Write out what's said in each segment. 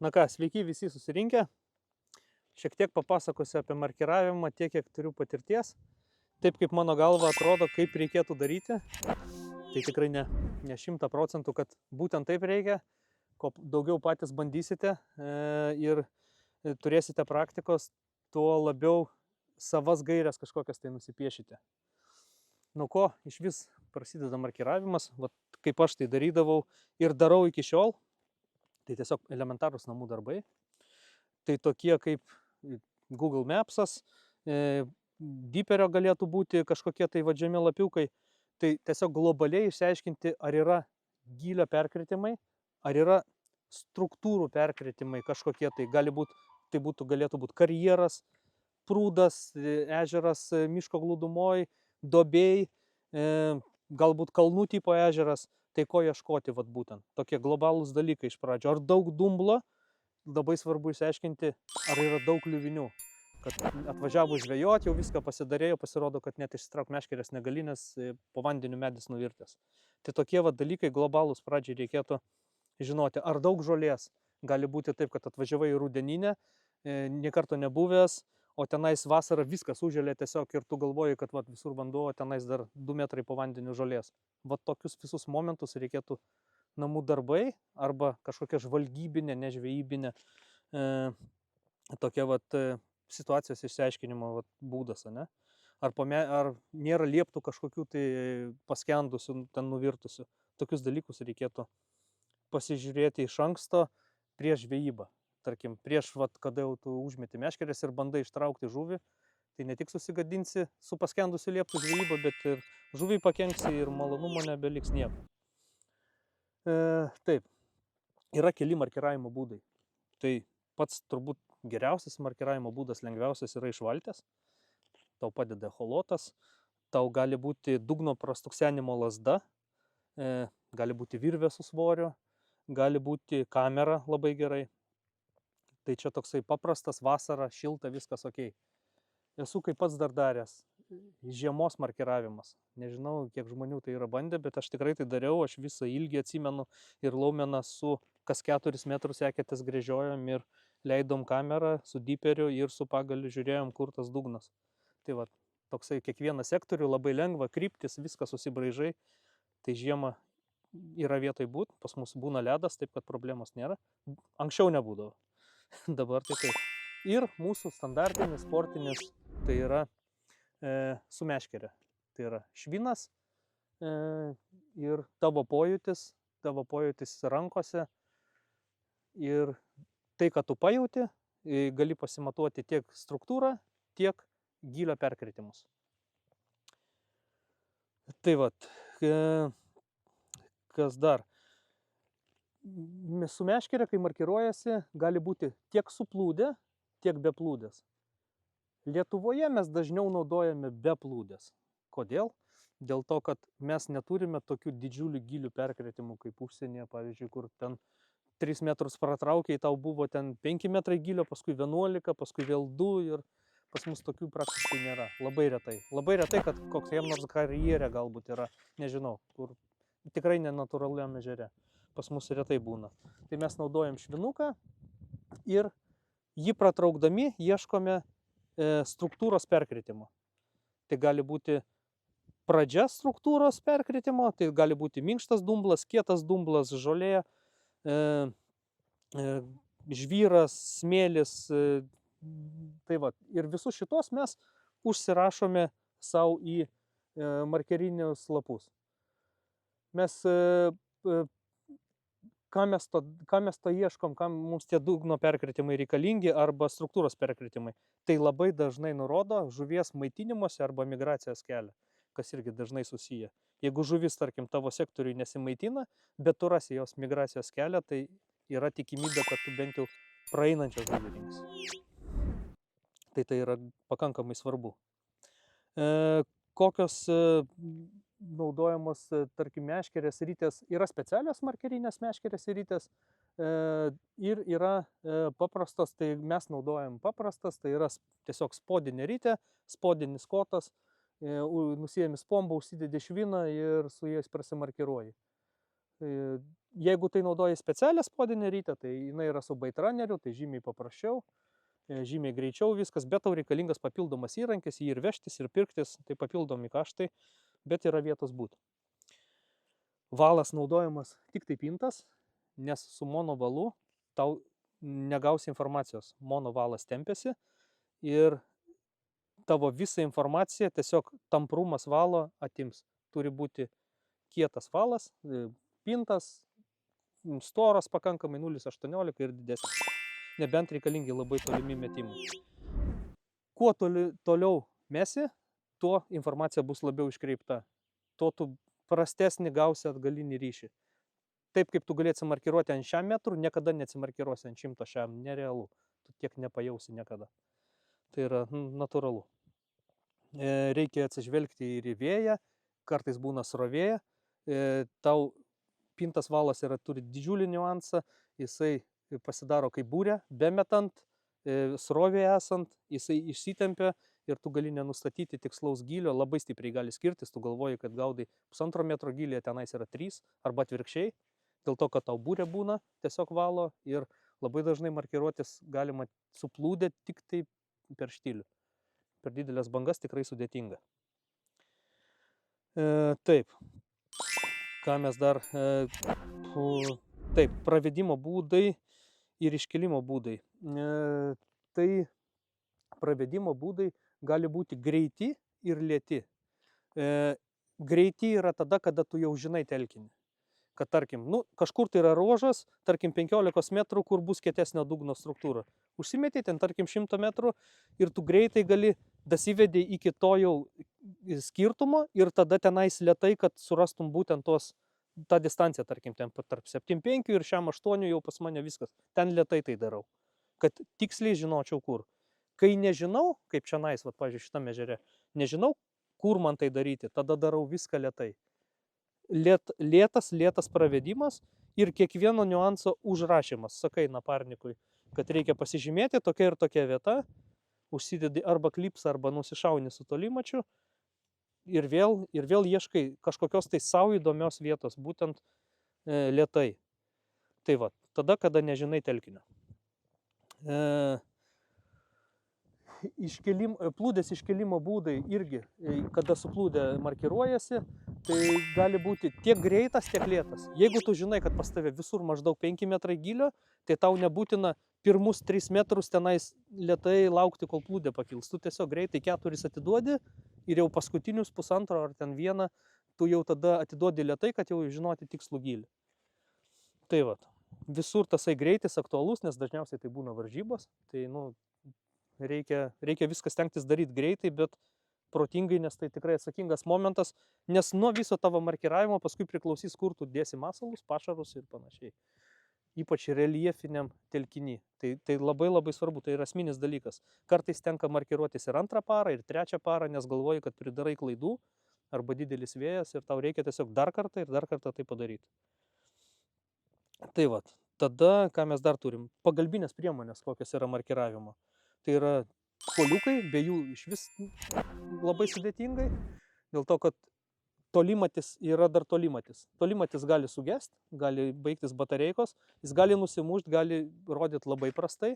Na ką, sveiki visi susirinkę. Šiek tiek papasakosiu apie markiravimą, tiek kiek turiu patirties. Taip kaip mano galva atrodo, kaip reikėtų daryti. Tai tikrai ne 100%, kad būtent taip reikia. Kuo daugiau patys bandysite ir turėsite praktikos, tuo labiau savas gairias kažkokias tai nusipiešite. Nuo ko iš vis prasideda markiravimas, vat, kaip aš tai darydavau ir darau iki šiol. Tai tiesiog elementarūs namų darbai. Tai tokie kaip Google Mapsas, Deeperio galėtų būti kažkokie tai vadžiami lapiukai. Tai tiesiog globaliai išsiaiškinti, ar yra gylio perkritimai, ar yra struktūrų perkritimai kažkokie tai. Galėtų būti karjeras, prūdas, ežeras miško glūdumoj, duobėj, galbūt kalnų tipo ežeras. Tai ko ieškoti, vat būtent. Tokie globalūs dalykai iš pradžio. Ar daug dumblo, labai svarbu išsiaiškinti, ar yra daug kliuvinių. Kad atvažiavo žvejoti, jau viską pasidarėjo, pasirodo, kad net išsitrauk meškerės negali, nes po vandeniu medis nuvirtęs. Tai tokie vat dalykai globalūs pradžiai reikėtų žinoti. Ar daug žolės. Gali būti taip, kad atvažiavai į rudeninę, nė karto nebuvęs, o tenais vasarą viskas užžėlė tiesiog ir tu galvoji, kad vat, visur vanduo, o tenais dar 2 metrai po vandeniu žolės. Vat tokius visus momentus reikėtų namų darbai arba kažkokia žvalgybinė, nežvejybinė tokia vat situacijos išsiaiškinimo vat būdas, ne? Ar nėra lieptų kažkokių tai paskendusių, ten nuvirtusių. Tokius dalykus reikėtų pasižiūrėti iš anksto prieš žvejybą. Tarkim, prieš, kada jau tu užmeti meškerės ir bandai ištraukti žuvį, tai ne tik susigadinsi su paskendusiu lieptų žvejybą, bet ir žuvį pakenksi ir malonumo nebeliks nieko. Taip, yra keli markiravimo būdai. Tai pats turbūt geriausias markiravimo būdas, lengviausias yra iš valties. Tau padeda echolotas, tau gali būti dugno prastuksenimo lazda, gali būti virvė su svoriu, gali būti kamera labai gerai. Tai čia toksai paprastas, vasara, šilta, viskas ok. Esu kaip pats dar daręs žiemos markiravimas. Nežinau, kiek žmonių tai yra bandę, bet aš tikrai tai dariau, aš visą ilgį atsimenu ir laumeną su kas 4 metrus eketės gręžiojom ir leidom kamerą su Deeperiu ir su pagaliu žiūrėjom, kur tas dugnas. Tai va, toksai kiekvieną sektorių labai lengva, kryptis, viską susibraižai. Tai žiemą yra vietoj būt, pas mus būna ledas, taip kad problemos nėra. Anksčiau nebūdavo. Dabar tai taip. Ir mūsų standartinis sportinis tai yra su meškerė. Tai yra švinas ir tavo pojūtis rankose. Ir tai, kad tu pajauti, gali pasimatuoti tiek struktūrą, tiek gylio perkritimus. Tai vat, kas dar? Su meškerė, kai markiruojasi, gali būti tiek suplūdę, tiek be plūdės. Lietuvoje mes dažniau naudojame be plūdės. Kodėl? Dėl to, kad mes neturime tokių didžiulių gylių perkritimų kaip užsienyje, pavyzdžiui, kur ten 3 metrus pratraukiai, tau buvo ten 5 metrai gylio, paskui 11, paskui vėl 2 ir pas mus tokių praktiškai nėra. Labai retai. Labai retai, kad kokiam nors karjerė galbūt yra, nežinau, kur tikrai nenatūraliam ežere. Pas mus retai būna. Tai mes naudojam švinuką ir jį pratraukdami ieškome struktūros perkritimo. Tai gali būti pradžia struktūros perkritimo, tai gali būti minkštas dumblas, kietas dumblas, žolė, žvyras, smėlis. Tai va. Ir visus šitos mes užsirašome savo į markerinius lapus. Ką mes to ieškom, kam mums tie dugno perkritimai reikalingi arba struktūros perkritimai. Tai labai dažnai nurodo žuvies maitinimuose arba migracijos kelią, kas irgi dažnai susiję. Jeigu žuvis, tarkim, tavo sektoriui nesimaitina, bet tu rasi jos migracijos kelią, tai yra tikimybė, kad tu bent jau praeinančią žuvį rinksi. Tai yra pakankamai svarbu. Kokios naudojamos, tarkim, meškerės rytės, yra specialios markerinės meškerės rytės ir yra paprastos, tai mes naudojam paprastas, tai yra tiesiog spodinė rytė, spodinis kotas, nusiėmi spombą, užsidedi šviną ir su jais prasimarkiruoji. Jeigu tai naudoji specialią spodinę rytę, tai jinai yra su baitraneriu, tai žymiai paprasčiau, žymiai greičiau viskas, bet tau reikalingas papildomas įrankis, jį ir vežtis, ir pirktis, tai papildomi kaštai, bet yra vietos būti. Valas naudojamas tik tai pintas, nes su monovalu tau negausi informacijos. Monovalas tempiasi ir tavo visą informaciją tiesiog tamprumas valo atims. Turi būti kietas valas, pintas, storas pakankamai 0,18 ir didesnis. Nebent reikalingi labai tolimi metimai. Kuo toliau mesi, tuo informacija bus labiau iškreipta. Tuo tu prastesnį gausi atgalinį ryšį. Taip kaip tu gali atsimarkiruoti ant 100 metrų, niekada neatsimarkiruosi ant 100 šiam, nerealu. Tu tiek nepajausi niekada. Tai yra natūralu. Reikia atsižvelgti ir į vėją, kartais būna srovėja. Tau pintas valas turi didžiulį niuansą, jisai pasidaro kaip būrė, bemetant, srovėje esant, jisai išsitempia ir tu gali nenustatyti tikslaus gylio, labai stipriai gali skirtis, tu galvoji, kad gaudai 1,5 metro gylyje, tenais yra 3 arba atvirkščiai, dėl to, kad tau būrė būna, tiesiog valo ir labai dažnai markiruotis galima suplūdę tik tai per štilių. Per didelės bangas tikrai sudėtinga. Taip, ką mes dar... Taip, pravedimo būdai ir iškelimo būdai. Tai pravedimo būdai gali būti greiti ir lėti. Greiti yra tada, kada tu jau žinai telkinį. Kad tarkim, kažkur tai yra ruožas, tarkim 15 metrų, kur bus kietesnė dugno struktūra. Užsimetė ten, tarkim, 100 metrų ir tu greitai gali dasivedė iki to jau skirtumo ir tada tenais lėtai, kad surastum būtent tą distanciją, tarkim, ten tarp 7,5 ir 8 jau pas mane viskas. Ten lėtai tai darau, kad tiksliai žinočiau kur. Kai nežinau, kaip čionais, pavyzdžiui, šitame ežere, nežinau, kur man tai daryti, tada darau viską lėtai. Lėtas pravedimas ir kiekvieno niuanso užrašymas. Sakai naparnikui, kad reikia pasižymėti tokia ir tokia vieta, užsidedi arba klipsą, arba nusišauni su tolimačiu ir vėl ieškai kažkokios tai savo įdomios vietos, būtent lėtai. Tai va, tada, kada nežinai telkinio. Plūdės iškelimo būdai irgi, kada suplūdė markiruojasi, tai gali būti tiek greitas, tiek lėtas. Jeigu tu žinai, kad pas tave visur maždaug 5 metrai gylio, tai tau nebūtina pirmus 3 metrus tenais lėtai laukti, kol plūdė pakils. Tu tiesiog greitai 4 atiduodi ir jau paskutinius 1,5 ar ten 1 tu jau tada atiduodi lėtai, kad jau žinoti tikslų gylį. Tai va, visur tasai greitis aktualus, nes dažniausiai tai būna varžybos. Tai reikia viską stengtis daryti greitai, bet protingai, nes tai tikrai atsakingas momentas, nes nuo viso tavo markiravimo paskui priklausys, kur tu dėsi masalus, pašarus ir panašiai. Ypač reljefiniam telkiny. Tai labai labai svarbu, tai yra esminis dalykas. Kartais tenka markiruotis ir 2 parą, ir 3 parą, nes galvoji, kad pridarai klaidų arba didelis vėjas ir tau reikia tiesiog dar kartą tai padaryti. Tai va, tada ką mes dar turim? Pagalbinės priemonės, kokios yra markiravimo. Tai yra koliukai, be jų iš vis labai sudėtingai, dėl to, kad tolimatis yra dar tolimatis. Tolimatis gali sugesti, gali baigtis batareikos, jis gali nusimušti, gali rodyti labai prastai.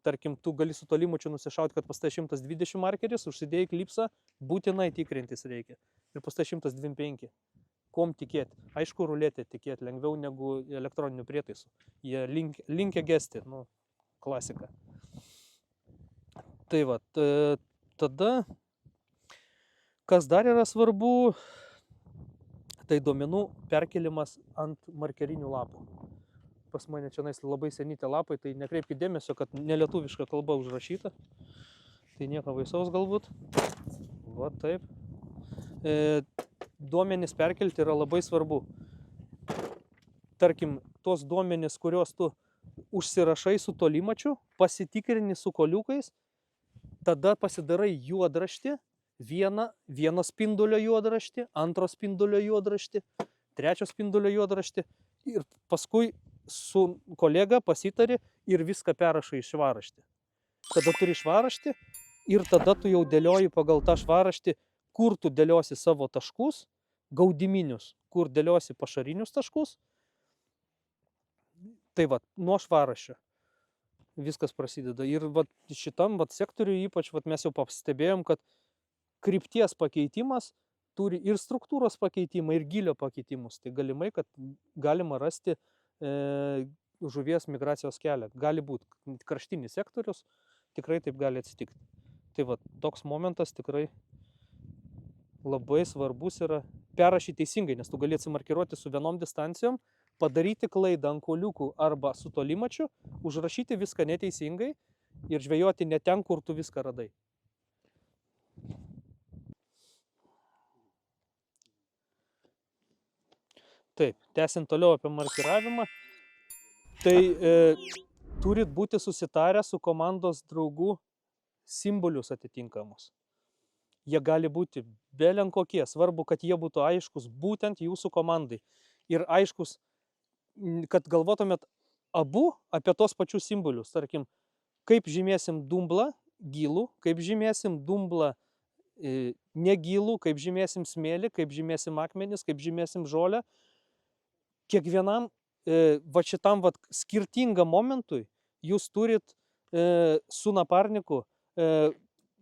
Tarkim, tu gali su tolimačiu nusišauti, kad pas tai 120 markeris, užsidėjai klipsą, būtinai tikrintis reikia. Ir pas tai 125. Kom tikėti? Aišku, ruletė tikėti lengviau negu elektroninių prietaisų. Jie linkia gesti, klasika. Tai va, tada, kas dar yra svarbu, tai duomenų perkelimas ant markerinių lapų. Pas mane čia labai seni tie lapai, tai nekreipkite dėmesio, kad nelietuviška kalba užrašyta. Tai nieko baisaus galbūt. Va, taip. Duomenys perkelti yra labai svarbu. Tarkim, tos duomenys, kuriuos tu užsirašai su tolimačiu, pasitikrini su koliukais, tada pasidarai juodraštį, vieno spindulio juodraštį, 2 spindulio juodraštį, 3 spindulio juodraštį ir paskui su kolega pasitari ir viską perrašai į švaraštį. Tada turi švaraštį ir tada tu jau dėlioji pagal tą švaraštį, kur tu dėliosi savo taškus, gaudiminius, kur dėliosi pašarinius taškus Tai va, nuo švaraščio viskas prasideda. Ir va, šitam va, sektoriui ypač va, mes jau pastebėjom, kad krypties pakeitimas turi ir struktūros pakeitimą, ir gylio pakeitimus. Tai galimai, kad galima rasti žuvies migracijos kelią. Gali būti kraštinis sektorius, tikrai taip gali atsitikti. Tai va, toks momentas tikrai labai svarbus yra perrašyti teisingai, nes tu gali atsimarkiruoti su vienom distancijom, padaryti klaidą ant kuoliukų arba su tolimačiu, užrašyti viską neteisingai ir žvejoti ne ten, kur tu viską radai. Taip, tęsiant toliau apie markiravimą, tai turit būti susitarę su komandos draugų simbolius atitinkamus. Jie gali būti belenkokie, svarbu, kad jie būtų aiškus būtent jūsų komandai. Ir aiškus, kad galvotumėt abu apie tos pačius simbolius. Tarkim, kaip žymėsim dumblą gilų, kaip žymėsim dumblą negilų, kaip žymėsim smėlį, kaip žymėsim akmenis, kaip žymėsim žolę. Kiekvienam va šitam va skirtingam momentui jūs turit su naparniku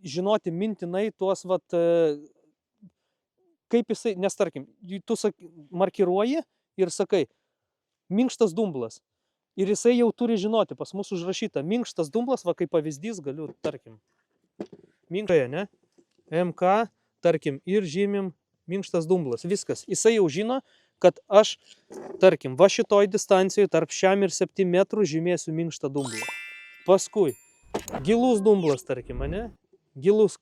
žinoti mintinai tuos vat, kaip jisai, nes tarkim, tu markiruoji ir sakai, minkštas dumblas. Ir jisai jau turi žinoti, pas mus užrašyta, minkštas dumblas, va kaip pavyzdys galiu, tarkim, minkštoje, ne? MK, tarkim, ir žymim minkštas dumblas, viskas. Jisai jau žino, kad aš, tarkim, va šitoj distancijoje tarp šiam ir 7 metrų žymėsiu minkštą dumblą. Paskui, gilus dumblas, tarkim, ne? Gilus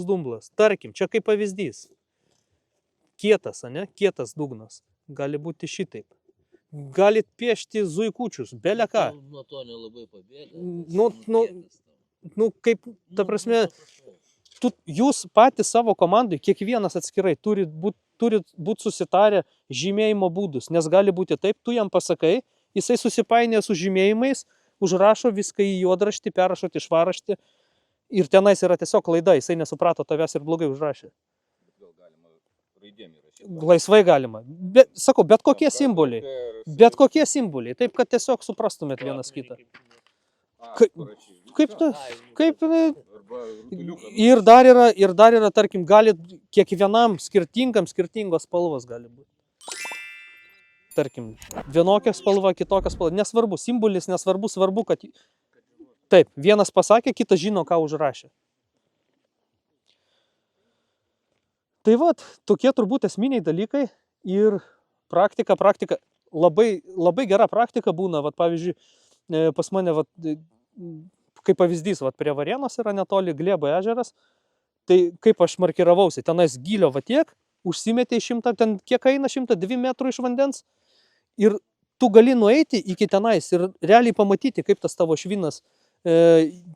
dumblas. Tarkim, čia kaip pavyzdys. Kietas, ne? Kietas dugnas. Gali būti šitaip. Galit piešti zuikučius, bele ką. Nuo to nelabai pabėga. Nu, kaip, ta prasme, jūs patys savo komandai, kiekvienas atskirai, turit būt susitarę žymėjimo būdus. Nes gali būti taip, tu jam pasakai, jisai susipainė su žymėjimais, užrašo viską į juodraštį, perrašo į švaraštį. Ir tenais yra tiesiog klaida, jisai nesuprato tavęs ir blogai užrašė. Gal galima raidėm įrašyti. Laisvai galima. Sakau, bet kokie simboliai. Bet kokie simboliai. Taip, kad tiesiog suprastumėt vienas kitą. Kaip ir dar yra, tarkim, gali kiekvienam skirtingos spalvos gali būti. Tarkim, vienokia spalva, kitokia spalva. Nesvarbu, simbolis nesvarbu, svarbu, kad taip, vienas pasakė, kitas žino, ką užrašė. Tai vat, tokie turbūt esminiai dalykai ir praktika, labai gera praktika būna, vat, pavyzdžiui, pas mane, vat, kaip pavyzdys, vat, prie Varėnos yra netoli Glėbo ežeras, tai kaip aš markiravausi, tenais gylio va tiek, užsimetė 100, ten kiek eina 102 metrų iš vandens ir tu gali nueiti iki tenais ir realiai pamatyti, kaip tas tavo švinas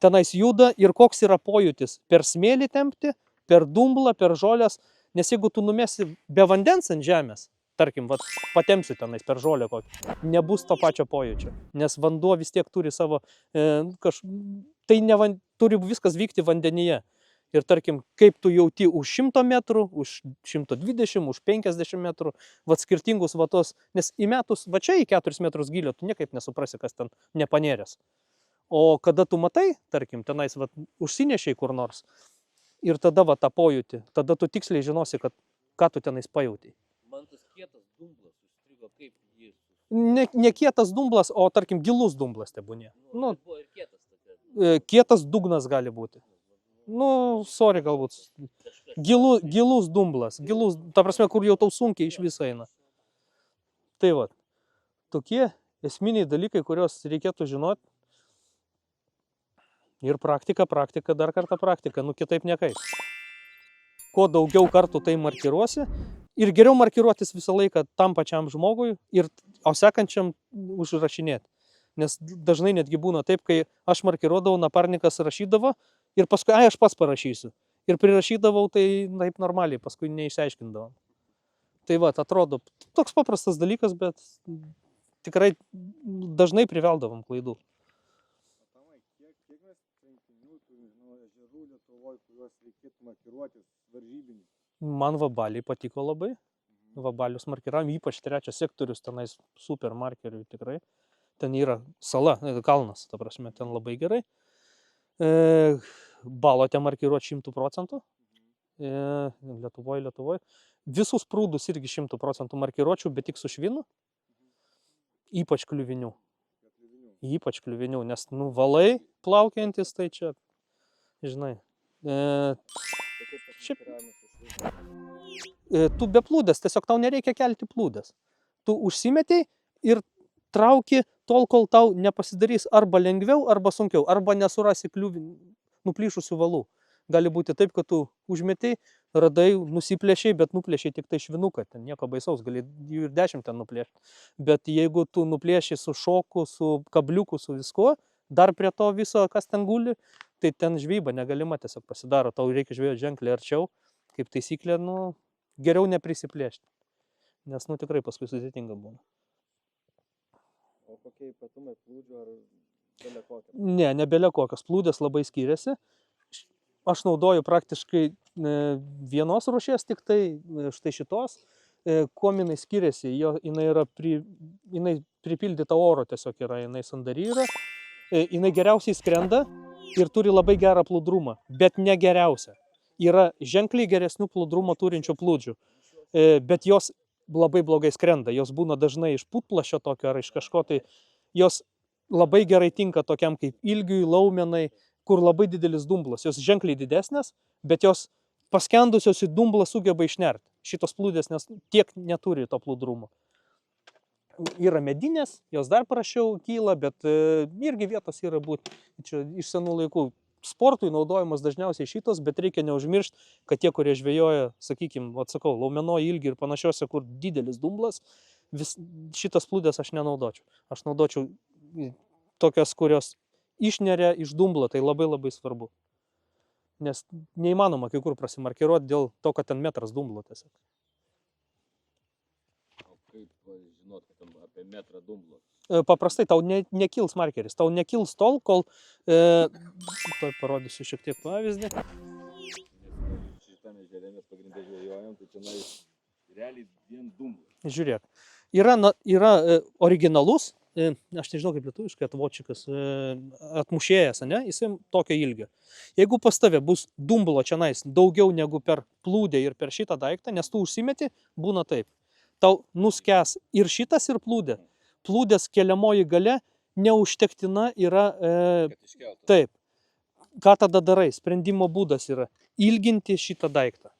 tenais juda ir koks yra pojūtis per smėlį tempti, per dumblą, per žolės, nes jeigu tu numesi be vandens ant žemės, tarkim, vat, patempsi tenais per žolę kokį, nebus to pačio pojūčio, nes vanduo vis tiek turi savo, tai turi viskas vykti vandenyje. Ir tarkim, kaip tu jauti už 100 metrų, už 120, už 50 metrų, vat skirtingus vatos, nes įmetus va čia į 4 metrus gylio, tu niekaip nesuprasi, kas ten nepanėrės. O kada tu matai, tarkim, tenais vat, užsinešiai kur nors ir tada va tą pojūtį, tada tu tiksliai žinosi, kad ką tu tenais pajauti. Man tas kietas dumblas užstrigo, kaip jis. Ne kietas dumblas, o tarkim gilus dumblas tebūnie. Nu, buvo ir kietas tokia. Kietas dugnas gali būti. Nu, sorry galbūt. Gilus dumblas, ta prasme, kur jau tau sunkiai iš viso eina. Tai va, tokie esminiai dalykai, kuriuos reikėtų žinoti. Ir praktika, dar kartą praktika, nu kitaip nekaip. Kuo daugiau kartų tai markiruosi ir geriau markiruotis visą laiką tam pačiam žmogui, o sekančiam užrašinėti. Nes dažnai netgi būna taip, kai aš markiruodavau, naparnikas rašydavo ir paskui, aš pats parašysiu. Ir prirašydavau tai taip normaliai, paskui neišsiaiškindavom. Tai va, atrodo, toks paprastas dalykas, bet tikrai dažnai priveldavom klaidų. Man vabaliai patiko labai. Vabalius markiravom, ypač trečias sektorius, tenais super markerių tikrai. ten yra sala, kalnas, ta prasme, ten labai gerai. Balote markiruoti 100%. Lietuvoje. Visus prūdus irgi 100% markiruočiau, bet tik su švinu. Ypač kliuvinių. Nes, valai plaukiantis, tai čia, žinai. Tu be plūdės, tiesiog tau nereikia kelti plūdės. Tu užsimetei ir trauki tol, kol tau nepasidarys arba lengviau, arba sunkiau, arba nesurasi nuplyšusių valų. Gali būti taip, kad tu užmetei, radai, nusiplėšiai, bet nuplėšiai tik tai švinuką, ten nieko baisaus, gali jų ir 10 ten nuplėšti. Bet jeigu tu nuplėšiai su šoku, su kabliuku, su viskuo, dar prie to viso, kas ten guli, tai ten žvejyba negalima tiesiog pasidaro, tau reikia žvejoti ženkliai arčiau, kaip taisyklė, geriau neprisiplėšti, nes, tikrai paskui sudėtinga būna. O kokie ypatumai plūdžių ar belekokios? Ne belekokios, plūdės labai skiriasi. Aš naudoju praktiškai vienos rūšies, tik tai štai šitos. Kuom jinai skiriasi, jinai pripildyta oro tiesiog yra, jinai sandari yra. Jinai geriausiai skrenda ir turi labai gerą plūdrumą, bet ne geriausia. Yra ženkliai geresnių plūdrumo turinčių plūdžių, bet jos labai blogai skrenda. Jos būna dažnai iš putplašio tokio ar iš kažko, tai jos labai gerai tinka tokiam kaip ilgiui, laumenai, kur labai didelis dumblas. Jos ženkliai didesnės, bet jos paskendusios į dumblą sugeba išnerti. Šitos plūdės tiek neturi to plūdrumo. Yra medinės, jos dar prašiau kyla, bet irgi vietos yra būti. Čia iš senų laikų sportui naudojamas dažniausiai šitos, bet reikia neužmiršti, kad tie, kurie žvejoja, sakykime, atsakau, laumeno ilgi ir panašiose, kur didelis dumblas, šitas plūdės aš nenaudočiau. Aš naudočiau tokias, kurios išneria iš dumblo, tai labai labai svarbu. Nes neįmanoma kai kur prasimarkiruoti dėl to, kad ten metras dumblo tiesiog. O kaip žinot, kad ten apie metrą dumblo? Paprastai tau nekils markeris, tau nekils tol, kol... Tuoj parodysiu šiek tiek pavyzdį. Šitame ežere mes pagrindė žvejojam, tai čia realiai vien dumblas. Žiūrėk, yra originalus, aš nežinau kaip lietuviškai, atvočikas, atmušėjas, jisai tokio ilgio. Jeigu pas tave bus dumblo čianais daugiau negu per plūdę ir per šitą daiktą, nes tu užsimeti, būna taip. Tau nuskęs ir šitas, ir plūdė. Plūdės keliamoji gale neužtektina yra... Taip. Ką tada darai? Sprendimo būdas yra ilginti šitą daiktą.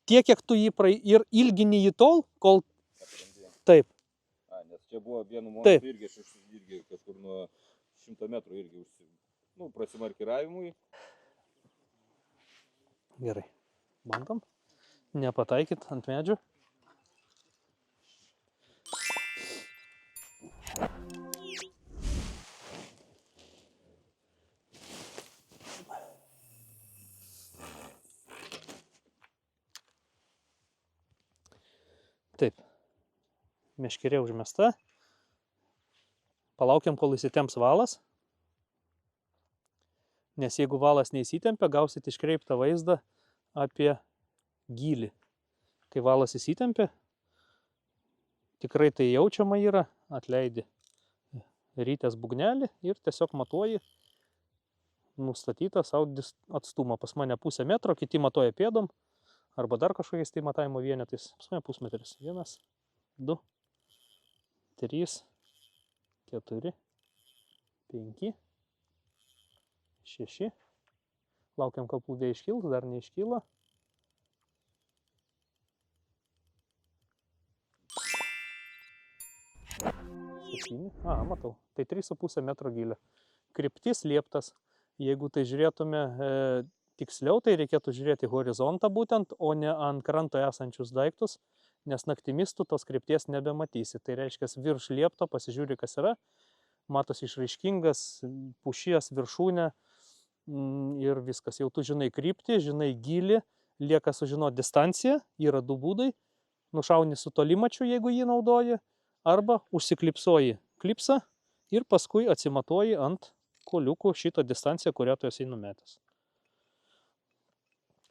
Tiek, kiek tu jį ir ilgini jį tol, kol... Taip. Nes čia buvo vienu momentu irgi kažkur nuo 100 metrų irgi prasimarkiravimui. Gerai. Bandom. Nepataikyt ant medžių. Taip. Meškerė užmesta. Palaukiam, kol įsitemps valas. Nes jeigu valas neįsitempia, gausit iškreiptą vaizdą apie gylį. Kai valas įsitempia, tikrai tai jaučiama yra, atleidi rytės būgnelį ir tiesiog matuoji nustatytą savo atstumą. Pas mane 0,5 metro, kiti matuoja pėdom arba dar kažkokiais tai matavimo vienetais. Pas mane pusmetris. 1, 2, 3, 4, 5, 6. Laukiam, kol plūdė iškils, dar neiškyla. 7. Matau. Tai 3,5 metro gylio. Kryptis lieptas. Jeigu tai žiūrėtume tiksliau, tai reikėtų žiūrėti horizontą būtent, o ne ant kranto esančius daiktus, nes naktimis tu tos krypties nebematysi. Tai reiškia, virš liepto pasižiūri, kas yra. Matosi išraiškingas, pušies viršūnė ir viskas. Jau tu žinai kryptį, žinai gylį, lieka sužinoti distanciją, yra 2 būdai. Nušauni su tolimačiu, jeigu jį naudoji, arba užsiklipsuoji klipsą ir paskui atsimatuoji ant kuoliukų šitą distanciją, kurią tu esi numetęs.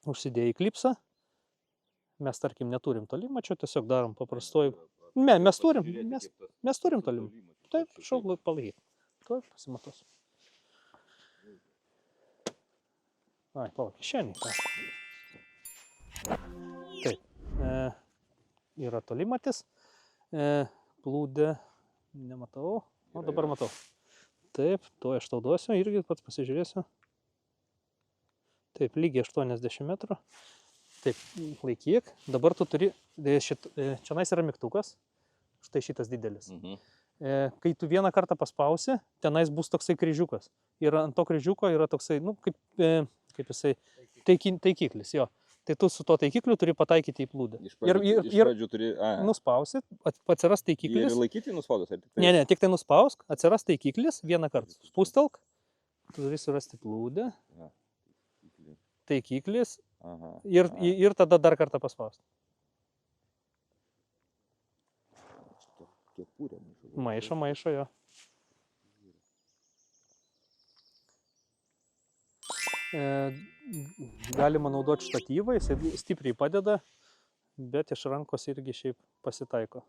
Užsidėjai klipsą. Mes, tarkim, neturim tolimačio, tiesiog darom paprastoju. Ne, mes turim tolimačio. Taip, prašau, palaikyk. Tuoj pasimatos. Ai, palauk, kišenį. Taip. Yra tolimatis. Plūdė. Nematau. O dabar matau. Taip, tuoj aš tau duosiu. Irgi pats pasižiūrėsiu. Taip, lygiai 80 metrų. Taip, laikyk. Dabar tu turi, čianais yra mygtukas, štai šitas didelis. Kai tu vieną kartą paspausi, tenais bus toksai kryžiukas. Ir ant to kryžiuko yra toksai, nu, kaip jisai, taikiklis, jo. Tai tu su to taikikliu turi pataikyti į plūdę. Iš pradžių turi... Nuspausi, atsiras taikiklis. Ir laikyti nuspaudus, ar tik tai? Ne, tik tai nuspausk, atsiras taikiklis, vieną kartą spustelk, tu turi surasti plūdę. Taikiklis ir tada dar kartą paspausti. Maišo, jo. Galima naudoti štatyvą, jis stipriai padeda, bet iš rankos irgi šiaip pasitaiko.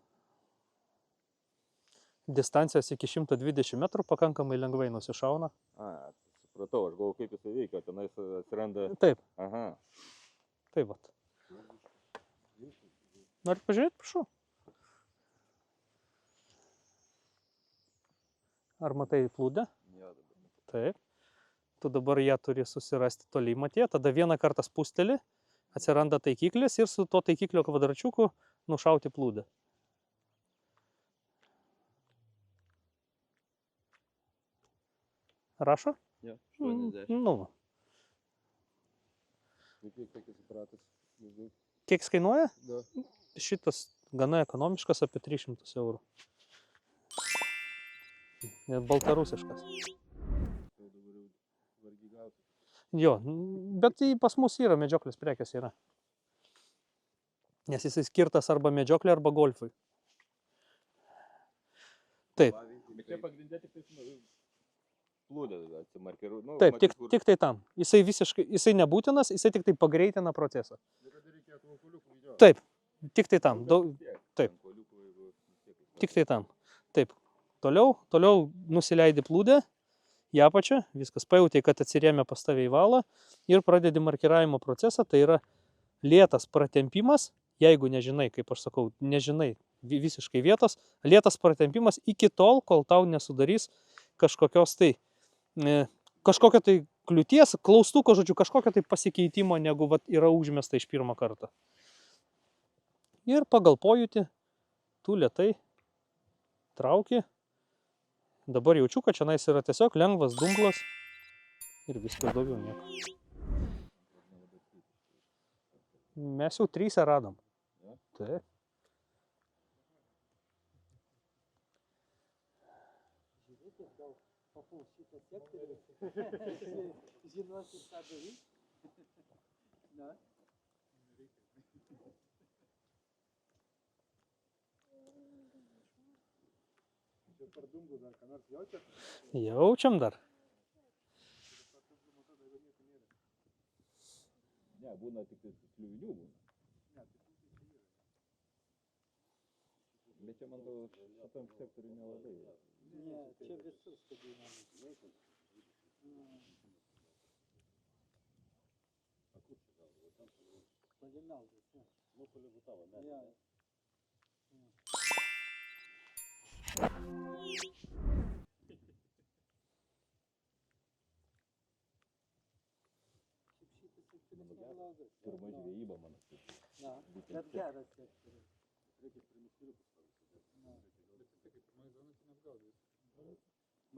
Distancijos iki 120 metrų pakankamai lengvai nusišauna. Supratau, aš galvoju, kaip jisai veikia, tenais atsiranda... Taip. Aha. Taip vat. Norit pažiūrėti, prašau. Ar matai plūdę? Taip. Tu dabar ją turi susirasti tolimatėje, tada vieną kartą spusteli, atsiranda taikiklis ir su to taikiklio kvadračiuku nušauti plūdę. Rašo? Jo, 80. Nu. Kiek jis kainuoja? Da. Šitas gana ekonomiškas, apie 300 eurų. Net baltarusiškas. Jo, bet pas mus yra medžioklės prekės yra. Nes jisai skirtas arba medžioklė, arba golfui. Taip. Bet čia pagrindė tik plūdė atsimarkiruoja. Taip, tik tai tam. Jisai nebūtinas, jisai tik tai pagreitina procesą. Taip, tik tai tam. Taip. Tik tai tam. Taip. Toliau nusileidi plūdę. Į apačią, viskas pajautai, kad atsirėmė pas tave į valą ir pradedi markiravimo procesą, tai yra lėtas pratempimas, jeigu nežinai, kaip aš sakau, nežinai visiškai vietos, lėtas pratempimas iki tol, kol tau nesudarys kažkokios tai, kažkokio tai kliūties, klaustuko, žodžiu, kažkokio tai pasikeitimo, negu vat, yra užmesta iš pirmo karto. Ir pagal pojūtį, tu lėtai trauki. Dabar jaučiu, kad šiandien yra tiesiog lengvas dumblas ir viskas daugiau nieko. Mes jau 3 radom. Taip. Žiūrėkit, gal papuls šitą sektorių. Žinosit, ką daryti. Na. Per dumblų dar ką nors jaučiat? Jaučiam dar. Ne, būna tik kliuvinių būna. Bet čia, man gal, šitam sektoriui nelabai. Ne, čia visus stebėjimai. Palinaudas, ne. Nu, palibutavo, ne. Pirma žvejyba, man. Na, bet geras sektorius.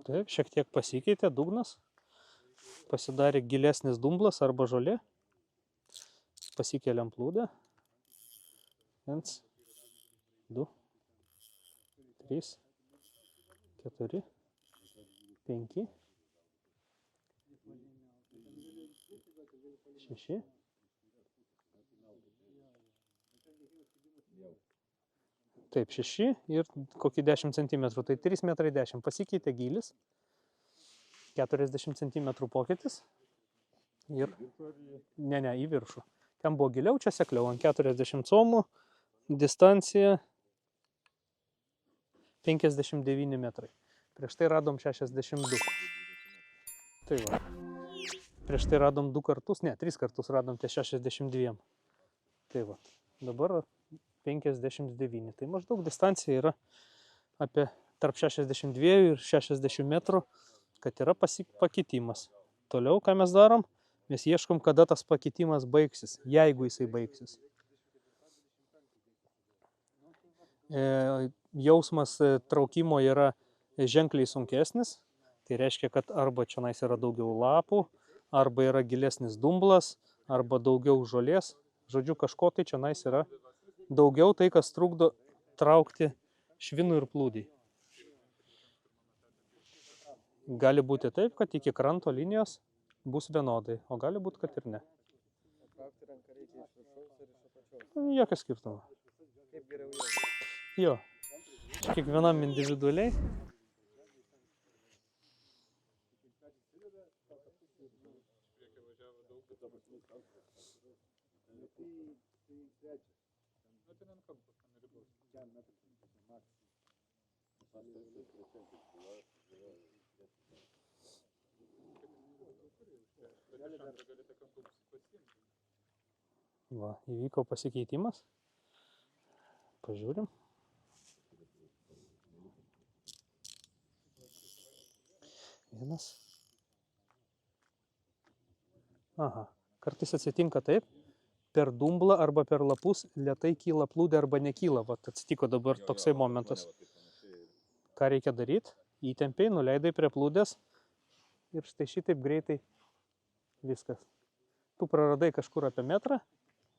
Taip, šiek tiek pasikeitė dugnas. Pasidarė gilesnis dumblas arba žolė. Pasikeliam plūdę. 1, 2, 3, 4, 5, 6. Taip, 6 ir kokį 10 cm, tai 3,10 m. Pasikeitė gylis, 40 cm pokytis ir, ne, į viršų. Ten buvo giliau, čia sekliau, ant 40 comų, distancija 59 metrai. Prieš tai radom 62. Tai va. Prieš tai radom 2 kartus, ne, 3 kartus radom ties 62. Tai va. Dabar 59. Tai maždaug distancija yra apie tarp 62 ir 60 metrų, kad yra pakitimas. Toliau, ką mes darom? Mes ieškom, kada tas pakitimas baigsis, jeigu jisai baigsis. Jausmas traukimo yra ženkliai sunkesnis. Tai reiškia, kad arba čionais yra daugiau lapų, arba yra gilesnis dumblas, arba daugiau žolės. Žodžiu, kažko tai čionais yra daugiau, tai kas trukdo traukti švinų ir plūdį. Gali būti taip, kad iki kranto linijos bus vienodai, o gali būti, kad ir ne. Traukti ranką reikia iš viršaus ir iš apačios. Jokio skirtumo. Kaip geriau jau. Jo, kiekvienam individualiai. Va, įvyko pasikeitimas. Pažiūrim. Vienas. Aha, kartais atsitinka taip, per dumblą arba per lapus lėtai kyla plūdė arba nekyla. Vat atsitiko dabar toksai momentas. Ką reikia daryti? Įtempiai, nuleidai prie plūdės ir štai šitaip greitai viskas. Tu praradai kažkur apie metrą,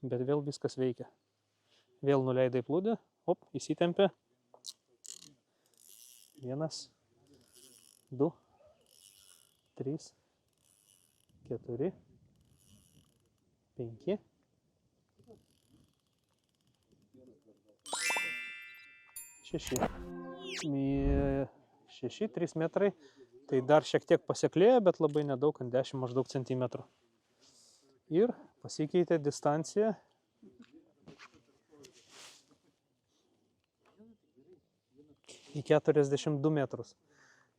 bet vėl viskas veikia. Vėl nuleidai plūdę, op, įsitempė. 1, 2, 3, 4, 5. 6. 6, 3 metrai. Tai dar šiek tiek pasieklėjo, bet labai nedaug, ant 10 maždaug centimetrų. Ir pasikeitė distancija. Į 42 metrus.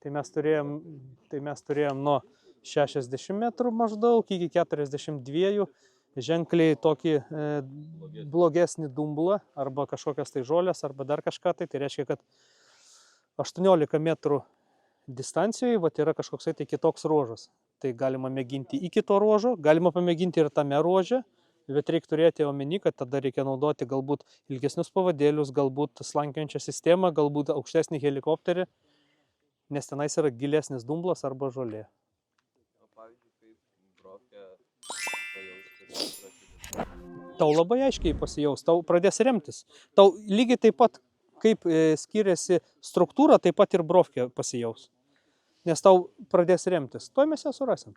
Tai mes turėjom nuo 60 metrų maždaug iki 42 ženkliai tokį blogesnį dumblą arba kažkokias tai žolės arba dar kažką tai. Tai reiškia, kad 18 metrų distancijoje vat, yra kažkoksai tai kitoks ruožas. Tai galima mėginti iki to ruožo, galima pamėginti ir tame ruože, bet reikia turėti omeny, kad tada reikia naudoti galbūt ilgesnius pavadėlius, galbūt slankiojančią sistemą, galbūt aukštesnį helikopterį, nes tenais yra gilesnis dumblas arba žolė. O pavyzdžiui, kaip brofkę pajausti. Tau labai aiškiai pasijaus, tau pradės remtis. Tau lygiai taip pat, kaip skiriasi struktūra, taip pat ir brofkė pasijaus. Nes tau pradės remtis. Tuo mes ją surasim.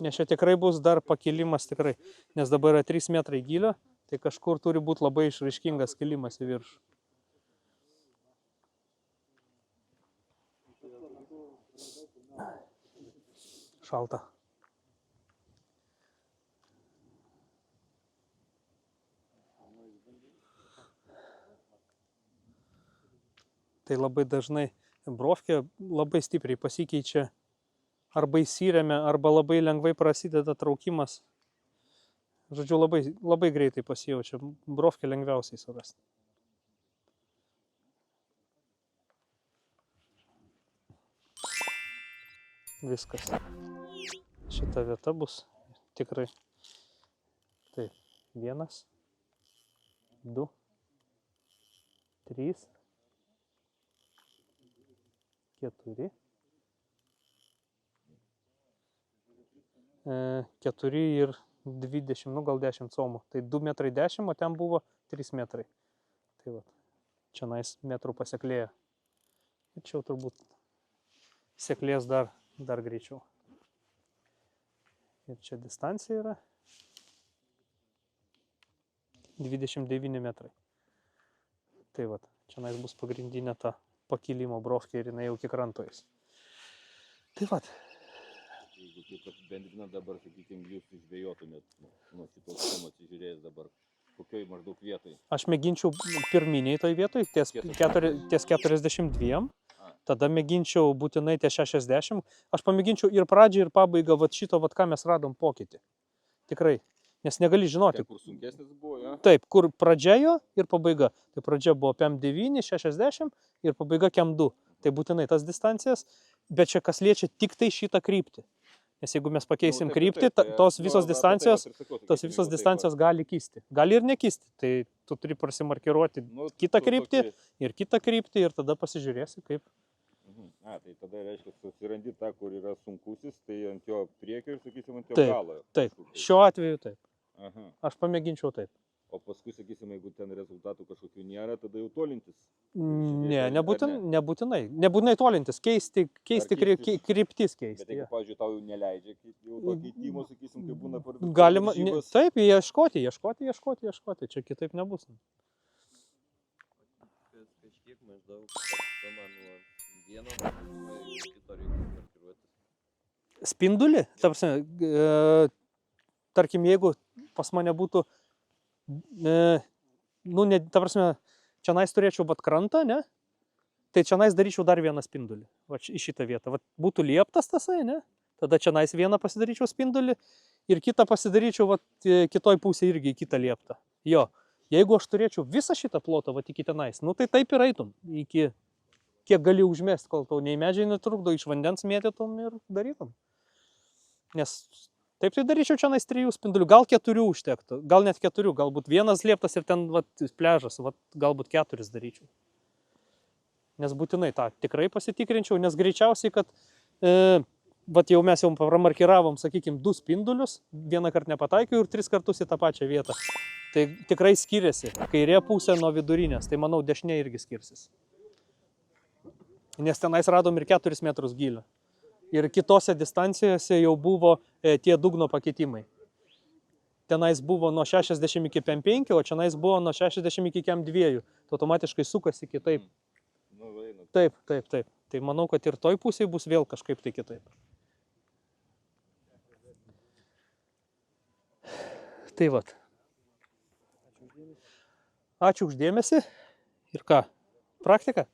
Nes čia tikrai bus dar pakilimas tikrai. Nes dabar yra 3 metrai gylio, tai kažkur turi būti labai išraiškingas kilimas į viršų. Šalta. Tai labai dažnai brofkė labai stipriai pasikeičia, arba įsiremia, arba labai lengvai prasideda traukimas. Žodžiu, labai greitai pasijaučia. Brofkė lengviausiai surasti. Viskas. Šita vieta bus tikrai. Tai 1, 2, 3, 4. 4 ir 20, nu gal 10 comų. Tai 2 metrai 10, o ten buvo 3 metrai. Tai va, čia nais metrų paseklėjo. Ir čia jau turbūt seklės dar greičiau. Ir čia distancija yra 29 metrai. Tai va, čia nais bus pagrindinė ta pakilimo brofkė ir jinai jau iki kranto eis. Tai va. Jeigu taip apibendrinant dabar, sakykime, jūs žvejotumėt nuo kitos temos įžiūrėjęs dabar, Kokiai maždaug vietai? Aš mėginčiau pirminiai toj vietoj, ties 42, tada mėginčiau būtinai ties 60. Aš pamėginčiau ir pradžią, ir pabaigą vat šito, vat ką mes radom pokytį. Tikrai. Nes negali žinoti. Ten, kur sunkesnis buvo, ja? Taip, kur pradžia jo ir pabaiga. Tai pradžia buvo PM9, 60 ir pabaiga KM2. Tai būtinai tas distancijas, bet čia kas liečia tik tai šitą kryptį. Nes jeigu mes pakeisim kryptį, tos visos distancijos gali kisti. Gali ir nekisti. Tai tu turi prasimarkiruoti kitą kryptį ir kitą kryptį ir tada pasižiūrėsi, kaip. Tai tada reiškia, susirandi tą, kur yra sunkusis, tai ant jo priekio ir, sakysim, ant jo Taip, galo. Taip, šiuo atveju taip. Aha. Aš pamėginčiau taip. O paskui, sakysim, jeigu ten rezultatų kažkokių nėra, tada jau tolintis. Ne, nebūtinai. Nebūtinai tolintis, keisti kryptis keisti. Bet jeigu, pavyzdžiui, tau jau neleidžia jau to keitimo, sakysim, kai būna per Galima, varžybas. taip, ieškoti, čia kitaip nebus. Kažkiek maždaug atstumą nuo vieno kito reikia markiruotis. Spindulį, tarkim, jeigu pas mane būtų, čia nais turėčiau bat krantą, ne? Tai čia nais daryčiau dar vieną spindulį, va į šitą vietą. Va, būtų lieptas tasai, ne? Tada čia nais vieną pasidaryčiau spindulį ir kitą pasidaryčiau va, kitoj pusėje irgi kitą lieptą. Jo, jeigu aš turėčiau visą šitą plotą va, iki tenais, nu tai taip ir eitum, iki kiek gali užmesti, kol tau nei medžiai netrukdo, iš vandens mėtytum ir darytum. Nes taip tai daryčiau čia nais 3 spindulių, gal 4 užtektų, gal net 4, galbūt vienas lieptas ir ten vat, pležas, vat, galbūt 4 daryčiau. Nes būtinai tą tikrai pasitikrinčiau, nes greičiausiai, kad vat jau mes jau pramarkiravom, sakykime, 2 spindulius, vieną kartą nepataikiau ir 3 kartus į tą pačią vietą. Tai tikrai skiriasi, kairė pusė nuo vidurinės, tai manau dešinė irgi skirsis. Nes tenais radom ir 4 metrus gylio. Ir kitose distancijose jau buvo tie dugno pakeitimai. Tenais buvo nuo 60 iki PM5, o čia nais buvo nuo 60 iki KM2. Tai automatiškai sukasi kitaip. Taip. Tai manau, kad ir toj pusėje bus vėl kažkaip tai kitaip. Tai vat. Ačiū uždėmesi. Ir ką? Praktika?